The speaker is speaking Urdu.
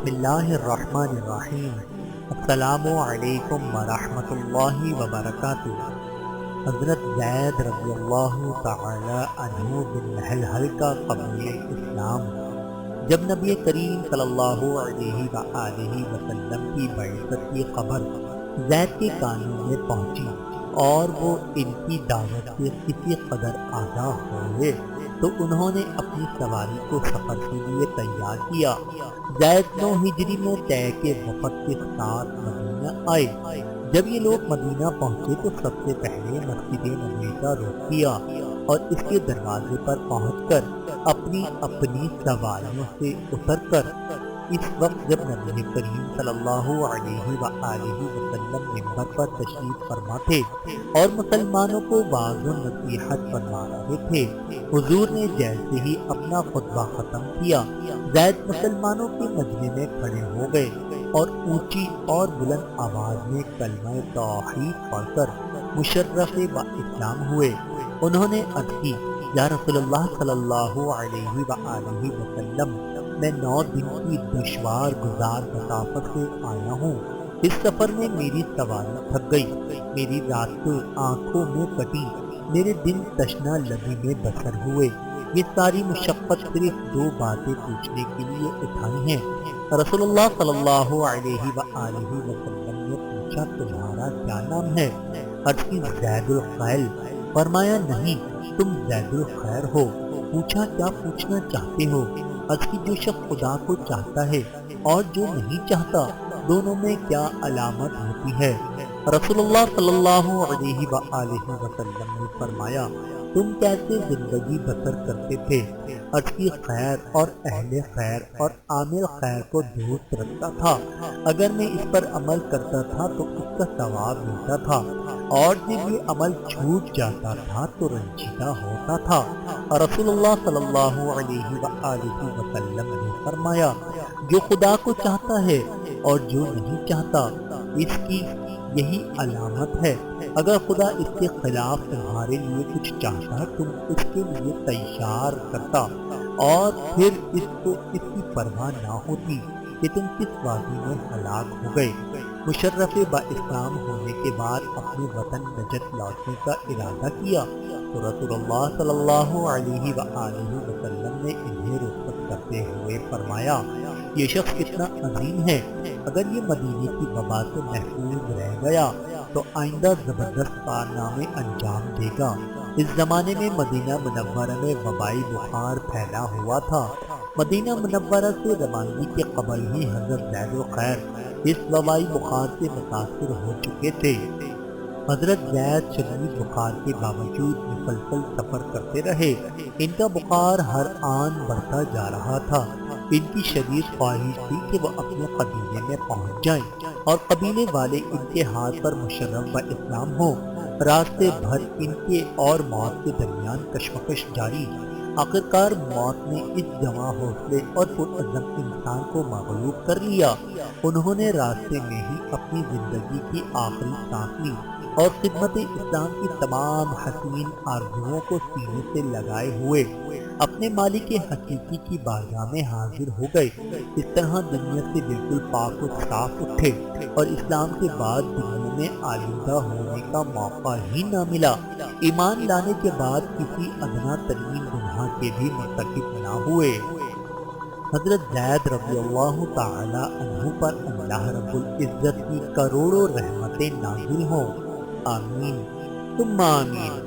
بسم اللہ الرحمن الرحیم۔ السلام علیکم ورحمۃ اللہ وبرکاتہ۔ حضرت زید رضی اللہ تعالی عنہ بن نہل کا قبیلہ اسلام جب نبی کریم صلی اللہ علیہ وآلہ وسلم کی بعثت کی خبر زید کے کانوں میں پہنچی اور وہ ان کی دعوت سے کسی قدر آگاہ ہوئے تو انہوں نے اپنی سواری کو سفر کے لیے تیار کیا۔ زید 9 ہجری میں طے کے وفد کے ساتھ مدینہ آئے۔ جب یہ لوگ مدینہ پہنچے تو سب سے پہلے مسجد نبوی کا رخ کیا اور اس کے دروازے پر پہنچ کر اپنی اپنی سواریوں سے اتر کر اس وقت جب نبی کریم صلی اللہ علیہ وآلہ وسلم منبر پر تشریف فرما تھے اور مسلمانوں کو واعظ و نصیحت فرما رہے تھے، حضور نے جیسے ہی اپنا خطبہ ختم کیا زید مسلمانوں کے مجمع میں کھڑے ہو گئے اور اونچی اور بلند آواز میں کلمہ توحید پڑھ کر مشرف با اسلام ہوئے۔ انہوں نے عرض کی، یا رسول اللہ صلی اللہ علیہ وآلہ وسلم، میں 9 دن کی دشوار گزار مسافت سے آیا ہوں۔ اس سفر میں میری سواری تھک گئی، میری رات آنکھوں میں کٹی، میرے دن تشنا لبی میں بسر ہوئے۔ یہ ساری مشقت صرف 2 باتیں پوچھنے کے لیے اٹھائی ہیں۔ رسول اللہ صلی اللہ علیہ وآلہ وسلم نے پوچھا، تمہارا کیا نام ہے؟ عرض کی، زید الخیل۔ فرمایا، نہیں، تم زید الخیر ہو۔ پوچھا، کیا پوچھنا چاہتے ہو؟ عرض کی، جو شخص خدا کو چاہتا ہے اور جو نہیں چاہتا، دونوں میں کیا علامت ہوتی ہے؟ رسول اللہ صلی اللہ علیہ وآلہ وسلم نے فرمایا، تم کیسے زندگی بسر کرتے تھے؟ عرض کی، خیر اور اہل خیر اور عامل خیر کو دوست رکھتا تھا۔ اگر میں اس پر عمل کرتا تھا تو اس کا ثواب ملتا تھا، اور جب یہ عمل چھوٹ جاتا تھا تو رنجیدہ ہوتا تھا۔ رسول اللہ صلی اللہ علیہ وآلہ وسلم نے فرمایا، جو خدا کو چاہتا ہے اور جو نہیں چاہتا، اس کی یہی علامت ہے۔ اگر خدا اس کے خلاف تمہارے لیے کچھ چاہتا، تم اس کے لیے تیار کرتا، اور پھر اس کو اس کی پرواہ نہ ہوتی کہ تم کس وادی میں ہلاک ہو گئے۔ مشرف با اسلام ہونے کے بعد اپنے وطن نجد لوٹنے کا ارادہ کیا تو رسول اللہ صلی اللہ علیہ وآلہ وسلم نے انہیں رخصت کرتے ہوئے فرمایا، یہ شخص کتنا عظیم ہے، اگر یہ مدینے کی وبا سے محفوظ رہ گیا تو آئندہ زبردست کارنامے انجام دے گا۔ اس زمانے میں مدینہ منورہ میں وبائی بخار پھیلا ہوا تھا۔ مدینہ منورہ سے روانگی کے قبل ہی حضرت زید الخیر اس وبائی بخار سے متاثر ہو چکے تھے۔ حضرت زید شدید بخار کے باوجود مسلسل سفر کرتے رہے۔ ان کا بخار ہر آن بڑھتا جا رہا تھا۔ ان کی شدید خواہش تھی کہ وہ اپنے قبیلے میں پہنچ جائیں اور قبیلے والے ان کے ہاتھ پر مشرف و اسلام ہوں۔ راستے بھر ان کے اور موت کے درمیان کشمکش جاری۔ آخرکار موت نے اس جواں حوصلے اور پرعزم انسان کو مغلوب کر لیا۔ انہوں نے راستے میں ہی اپنی زندگی کی آخری سانس لی اور خدمت اسلام کی تمام حسین آرزوؤں کو سینے سے لگائے ہوئے اپنے مالک حقیقی کی بارگاہ میں حاضر ہو گئے۔ اس طرح دنیا سے بالکل پاک و صاف اٹھے اور اسلام کے بعد دنیا میں آلودہ ہونے کا موقع ہی نہ ملا۔ ایمان لانے کے بعد کسی ادنا ترین گناہ کے بھی مرتکب نہ ہوئے۔ حضرت زید رضی اللہ تعالی عنہ پر اللہ رب العزت کی کروڑوں رحمتیں نازل ہوں۔ آمین ثم آمین۔